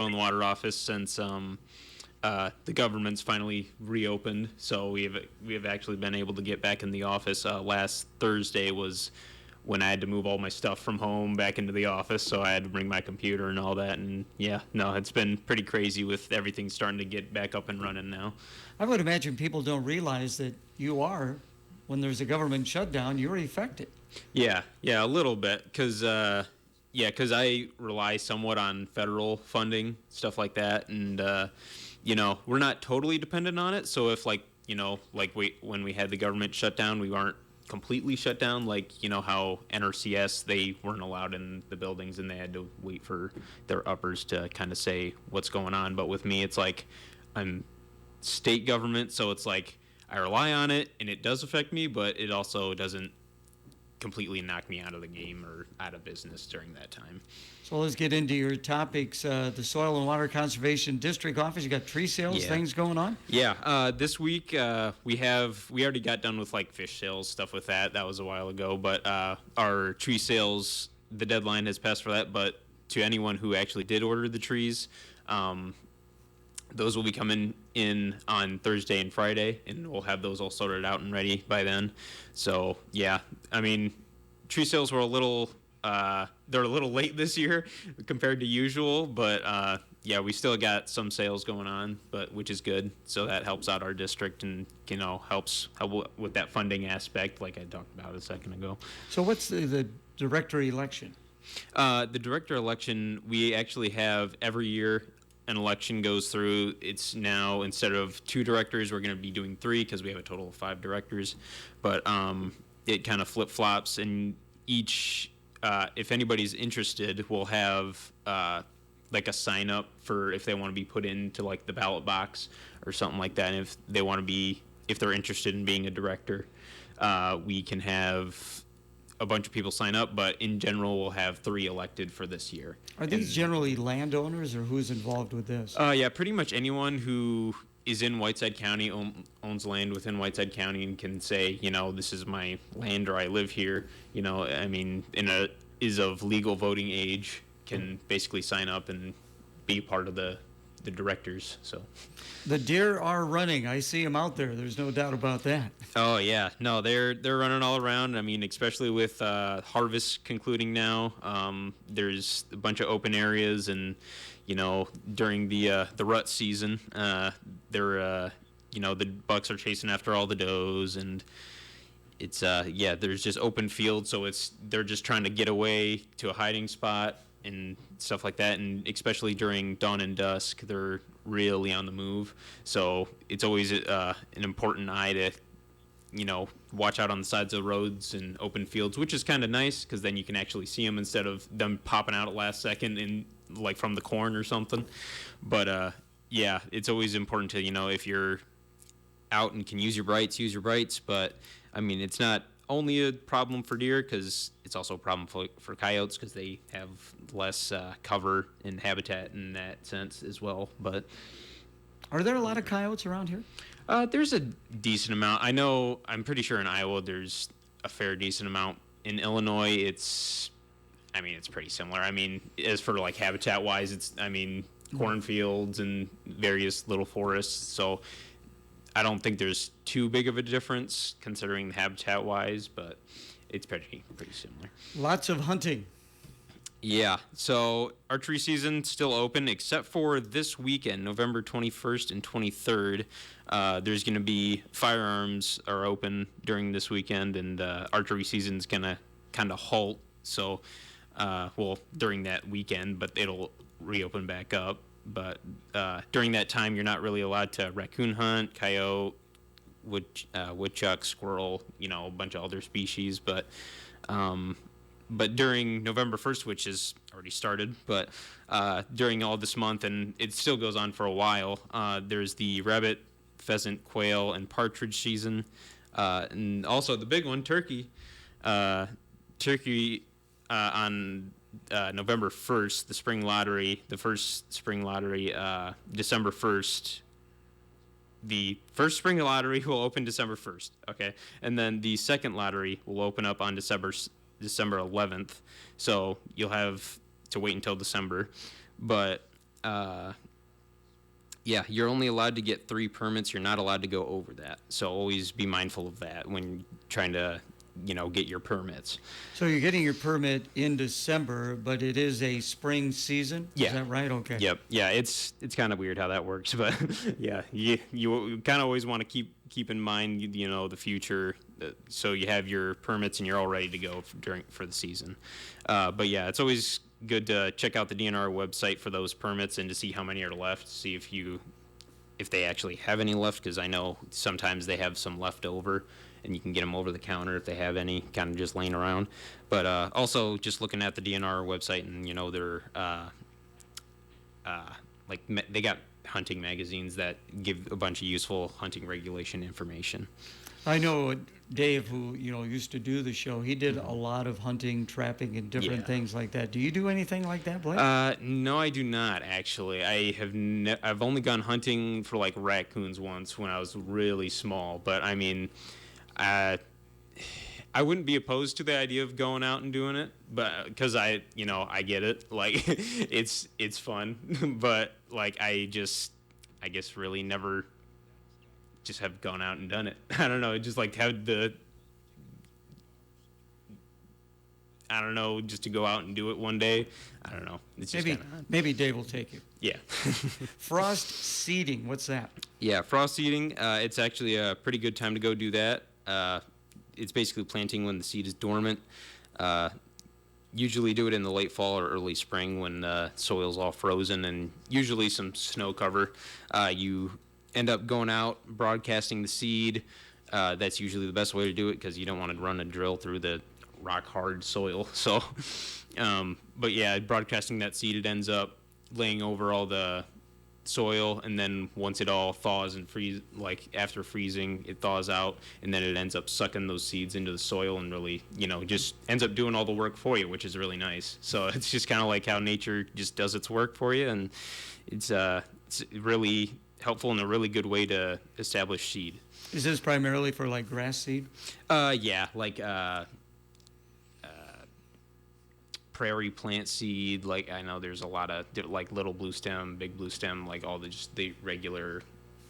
in the water office since the government's finally reopened. So we have actually been able to get back in the office. Last Thursday was when I had to move all my stuff from home back into the office, so I had to bring my computer and all that. And yeah, no, it's been pretty crazy with everything starting to get back up and running now. I would imagine people don't realize that you are, when there's a government shutdown, you're affected. Yeah, a little bit, because I rely somewhat on federal funding, stuff like that, and we're not totally dependent on it. So if when we had the government shut down, we weren't completely shut down. Like how NRCS, they weren't allowed in the buildings and they had to wait for their uppers to kind of say what's going on. But with me, it's like I'm state government, so it's like I rely on it and it does affect me, but it also doesn't completely knock me out of the game or out of business during that time. So let's get into your topics. The Soil and Water Conservation District Office, you got tree sales, things going on? Yeah, this week we already got done with like fish sales, stuff with that. That was a while ago, but our tree sales, the deadline has passed for that. But to anyone who actually did order the trees, those will be coming in on Thursday and Friday, and we'll have those all sorted out and ready by then. So yeah, I mean, tree sales were they're a little late this year compared to usual, but yeah, we still got some sales going on, but which is good. So that helps out our district and helps with that funding aspect, like I talked about a second ago. So what's the director election? The director election, we actually have every year. An election goes through. It's now, instead of 2 directors, we're going to be doing 3 because we have a total of 5 directors. But it kind of flip-flops, and each, if anybody's interested, we'll have like a sign-up for if they want to be put into like the ballot box or something like that. And if they're interested in being a director, we can have a bunch of people sign up, but in general, we'll have 3 elected for this year. Are these generally landowners, or who's involved with this? Yeah, pretty much anyone who is in Whiteside County, owns land within Whiteside County, and can say, this is my land or I live here. I mean, is of legal voting age, can basically sign up and be part of the directors. So the deer are running. I see them out there. There's no doubt about that. Oh yeah, no, they're running all around. I mean, especially with harvest concluding now, there's a bunch of open areas, and during the rut season, the bucks are chasing after all the does, and it's there's just open field, so they're just trying to get away to a hiding spot and stuff like that, and especially during dawn and dusk, they're really on the move. So it's always an important eye to, watch out on the sides of the roads and open fields, which is kind of nice because then you can actually see them instead of them popping out at last second and like from the corn or something. But yeah, it's always important to, if you're out and can use your brights. But I mean, it's not only a problem for deer, because it's also a problem for coyotes because they have less cover and habitat in that sense as well. But are there a lot of coyotes around here? There's a decent amount. I'm pretty sure in Iowa there's a fair decent amount. In Illinois, it's pretty similar. I mean, as for like habitat wise, cornfields and various little forests. So I don't think there's too big of a difference considering the habitat wise, but it's pretty similar. Lots of hunting. Yeah, so archery season still open except for this weekend, November 21st and 23rd. There's going to be firearms are open during this weekend, and archery season's going to kind of halt. So, during that weekend, but it'll reopen back up. But during that time, you're not really allowed to raccoon hunt, coyote, woodchuck, squirrel, a bunch of other species. But during November 1st, which is already started, but during all this month, and it still goes on for a while, there's the rabbit, pheasant, quail, and partridge season. And also the big one, turkey. Turkey on November 1st, the first spring lottery, December 1st. The first spring lottery will open December 1st, okay? And then the second lottery will open up on December 11th. So you'll have to wait until December. But uh, yeah, you're only allowed to get 3 permits. You're not allowed to go over that. So always be mindful of that when trying to, get your permits. So you're getting your permit in December, but it is a spring season? Yeah. Is that right? Okay. Yep. Yeah, it's kind of weird how that works, but yeah, you kind of always want to keep in mind, the future, so you have your permits and you're all ready to go for the season. But yeah, it's always good to check out the DNR website for those permits and to see how many are left, see if they actually have any left, because I know sometimes they have some left over, and you can get them over the counter if they have any kind of just laying around. But also just looking at the DNR website, and they're they got hunting magazines that give a bunch of useful hunting regulation information. I know Dave, who used to do the show. He did a lot of hunting, trapping, and different things like that. Do you do anything like that, Blake? No, I do not actually. I've only gone hunting for like raccoons once when I was really small. But I mean, I wouldn't be opposed to the idea of going out and doing it, but because I get it, like it's fun, but like I guess really never just have gone out and done it. I don't know, just like have just to go out and do it one day. I don't know. It's just maybe Dave will take you. Yeah. Frost seeding, what's that? Yeah, frost seeding. It's actually a pretty good time to go do that. It's basically planting when the seed is dormant. Usually do it in the late fall or early spring when the soil's all frozen and usually some snow cover. You end up going out, broadcasting the seed. That's usually the best way to do it because you don't want to run a drill through the rock hard soil. So, but yeah, broadcasting that seed, it ends up laying over all the soil, and then once it all thaws and freeze, like after freezing, it thaws out, and then it ends up sucking those seeds into the soil and really, just ends up doing all the work for you, which is really nice. So it's just kind of like how nature just does its work for you, and it's really helpful and a really good way to establish seed. Is this primarily for like grass seed? Yeah, like prairie plant seed. Like I know there's a lot of like little blue stem, big blue stem, like all the regular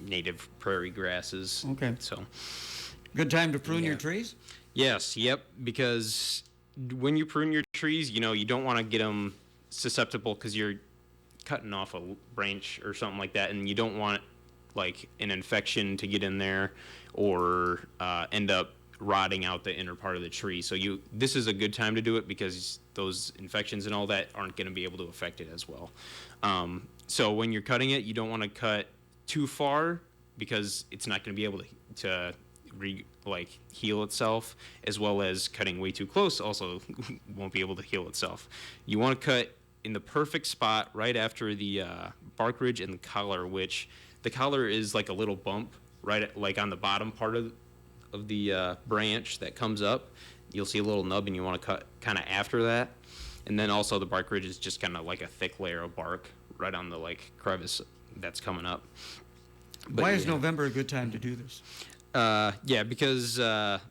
native prairie grasses. Okay. So good time to prune your trees? Yes. Yep. Because when you prune your trees, you don't want to get them susceptible because you're cutting off a branch or something like that, and you don't want like an infection to get in there or end up rotting out the inner part of the tree. So this is a good time to do it because those infections and all that aren't going to be able to affect it as well. So when you're cutting it, you don't want to cut too far because it's not going to be able to heal itself, as well as cutting way too close also won't be able to heal itself. You want to cut in the perfect spot right after the bark ridge and the collar, which the collar is like a little bump right like on the bottom part of the branch that comes up. You'll see a little nub, and you want to cut kind of after that. And then also the bark ridge is just kind of like a thick layer of bark right on the like crevice that's coming up. But why is November a good time to do this? Yeah, because like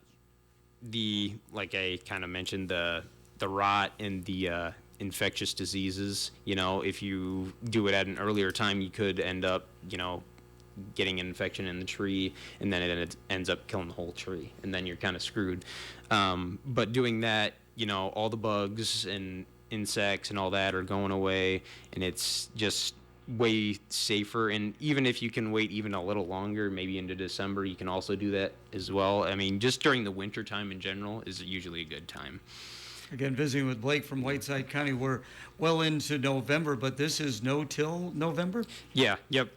I kind of mentioned, the rot and the infectious diseases. If you do it at an earlier time, you could end up, getting an infection in the tree, and then it ends up killing the whole tree, and then you're kind of screwed. But doing that, all the bugs and insects and all that are going away, and it's just way safer. And even if you can wait even a little longer, maybe into December, you can also do that as well. I mean, just during the winter time in general is usually a good time. Again, visiting with Blake from Whiteside County. We're well into November, but this is no-till November? Yeah, yep.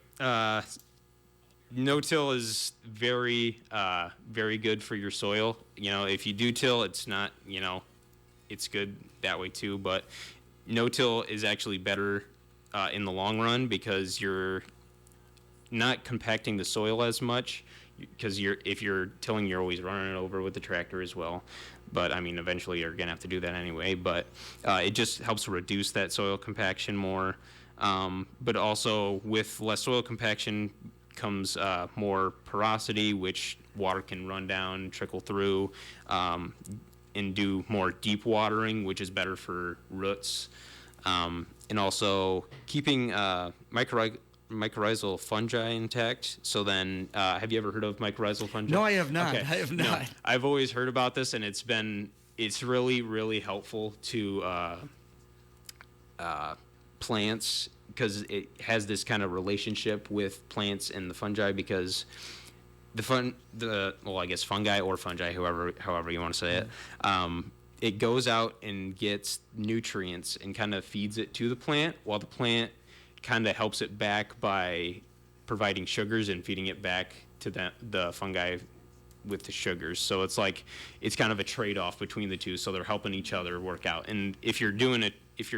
No-till is very, very good for your soil. If you do till, it's not, it's good that way too. But no-till is actually better in the long run because you're not compacting the soil as much. Because if you're tilling, you're always running it over with the tractor as well. But I mean, eventually you're gonna have to do that anyway. But it just helps reduce that soil compaction more. But also with less soil compaction comes more porosity, which water can run down, trickle through, and do more deep watering, which is better for roots. and also keeping mycorrhizal fungi intact. So then, have you ever heard of mycorrhizal fungi? No, I have not. Okay. I have No, not. I've always heard about this, and it's really, really helpful to plants because it has this kind of relationship with plants and the fungi because I guess fungi or fungi, however you want to say it, it goes out and gets nutrients and kind of feeds it to the plant, while the plant kind of helps it back by providing sugars and feeding it back to the fungi with the sugars. So it's kind of a trade-off between the two. So they're helping each other work out. And if you're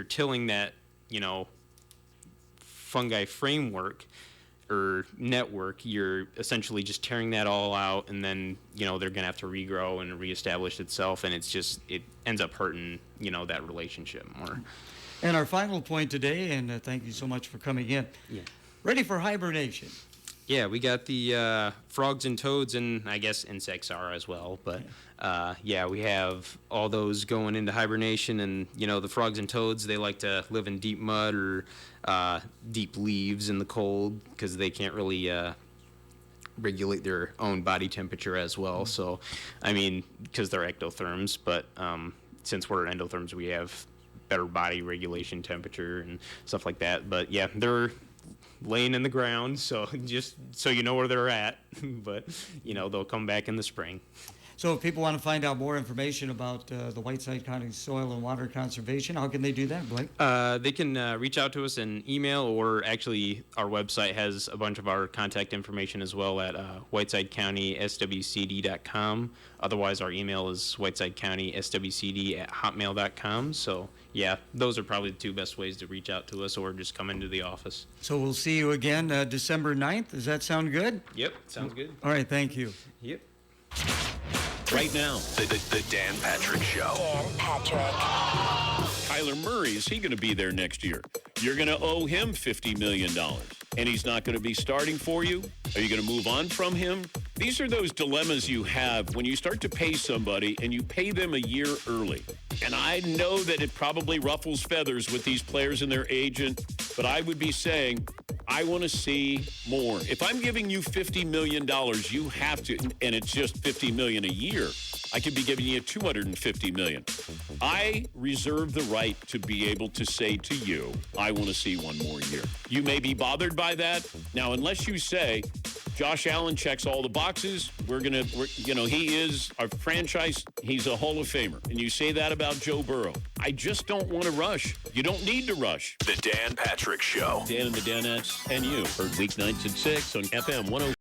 tilling that, fungi framework or network, you're essentially just tearing that all out, and then they're gonna have to regrow and reestablish itself, and it ends up hurting that relationship more. And our final point today, and thank you so much for coming in. Yeah. Ready for hibernation. Yeah, we got the frogs and toads, and I guess insects are as well. But we have all those going into hibernation, and the frogs and toads, they like to live in deep mud or deep leaves in the cold because they can't really regulate their own body temperature as well. So, I mean, because they're ectotherms, but since we're endotherms, we have better body regulation temperature and stuff like that. But yeah, they're laying in the ground, so just so you know where they're at. But they'll come back in the spring. So if people want to find out more information about the Whiteside County Soil and Water Conservation, how can they do that, Blake? They can reach out to us in email, or actually our website has a bunch of our contact information as well at whitesidecountyswcd.com. Otherwise, our email is whitesidecountyswcd@hotmail.com. So yeah, those are probably the two best ways to reach out to us, or just come into the office. So we'll see you again December 9th. Does that sound good? Yep, sounds good. All right, thank you. Yep. Right now, the Dan Patrick Show. Dan Patrick. Kyler Murray, is he going to be there next year? You're going to owe him $50 million, and he's not going to be starting for you? Are you going to move on from him? These are those dilemmas you have when you start to pay somebody and you pay them a year early. And I know that it probably ruffles feathers with these players and their agent, but I would be saying, I want to see more. If I'm giving you $50 million, you have to, and it's just $50 million a year, I could be giving you $250 million. I reserve the right to be able to say to you, I want to see one more year. You may be bothered by that. Now, unless you say, Josh Allen checks all the boxes, he is our franchise, he's a Hall of Famer. And you say that about Joe Burrow. I just don't want to rush. You don't need to rush. The Dan Patrick Show. Dan and the Danettes and you. Heard weeknights at 6 on FM 104.